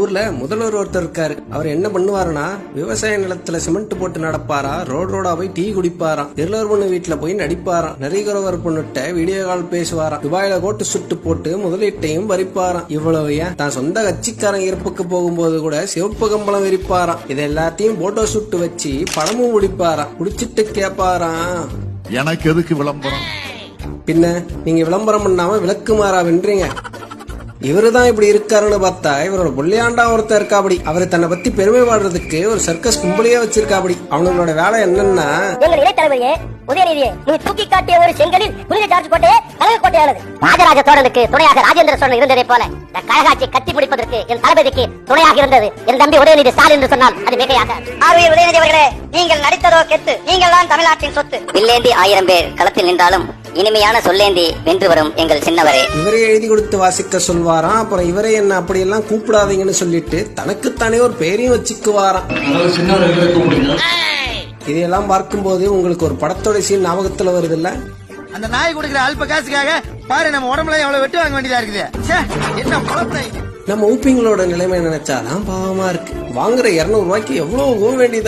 ஊர்ல முதல்வர் ஒருத்தர் இருக்காரு. அவர் என்ன பண்ணுவாருன்னா, விவசாய நிலத்துல சிமெண்ட் போட்டு நடப்பாரா, ரோடா போய் டீ குடிப்பாராம், இருளர் பொண்ணு வீட்டுல போய் நடிப்பாராம், நரிகரவர் பொண்ணுட்ட வீடியோ கால் பேசுவாராம், துபாயில கோட்டு சுட்டு போட்டு முதலீட்டையும் பறிப்பாராம். இவ்வளவு ஏன், தான் சொந்த கட்சிக்காரன் இருப்புக்கு போகும்போது கூட சிவப்பு கம்பளம் விரிப்பாராம். இது எல்லாத்தையும் போட்டோ சுட்டு வச்சு படமும் முடிப்பாராம். குடிச்சிட்டு கேப்பாராம், எனக்கு எதுக்கு விளம்பரம்? பின்ன நீங்க விளம்பரம் பண்ணாம விளக்குமாறா வென்றீங்க. இவருதான் இப்படி இருக்காருன்னு பார்த்தா இவரோட புள்ளியாண்டா ஒருத்தர் இருக்காபடி. அவரு தன்னை பத்தி பெருமை பாடுறதுக்கு ஒரு சர்க்கஸ் கும்பலையே வச்சிருக்காபடி. அவங்களோட வேலை என்னன்னா, எங்கள் இடைத்தலைவரையே உதயநிதியே, நீ தூக்கி காட்டிய ஒரு செங்கலில் புனித ஜார்ஜ் கோட்டையே கழக கோட்டையானது. ராஜராஜ சோழனுக்கு துணையாக ராஜேந்திர சோழன் இருந்ததை போல இந்த கழகாட்சி கட்டி பிடிப்பதற்கு என் தளபதிக்கு துணையாக இருந்தது என் தம்பி உதயநிதி ஸ்டாலின் என்று சொன்னால் அது மிகையாக. ஆர்வீர் உதயநிதி அவர்களே, நீங்கள் நடித்ததோ கெத்து, நீங்கள் தான் தமிழ்நாட்டின் சொத்து. வில்லேந்தி 1000 பேர் களத்தில் நின்றாலும் இனிமையான சொல்லேந்தி வென்று வரும் எங்கள் சின்னவரே. இவரே எழுதி கொடுத்து வாசிக்க சொல்வாராம். அப்புறம் இவரே என்ன அப்படியெல்லாம் கூப்பிடாதீங்கன்னு சொல்லிட்டு தனக்குத்தானே ஒரு பேரையும் வச்சுக்குவாராம். இதையெல்லாம் பார்க்கும்போது உங்களுக்கு ஒரு படத்தோட சீன் ஞாபகத்துல வருது இல்ல? அந்த நாய் கொடுக்கிற அல்ப காசுக்காக பாரு நம்ம உடம்புல எவ்வளவு வெட்டு வாங்க வேண்டியதா இருக்குது. என்ன குழப்பம். நம்ம ஊப்பிங்களோட நிலைமை நினைச்சாதான் பாவமா இருக்கு. வாங்குற 200 ரூபாய்க்கு எவ்வளவு போக வேண்டியது.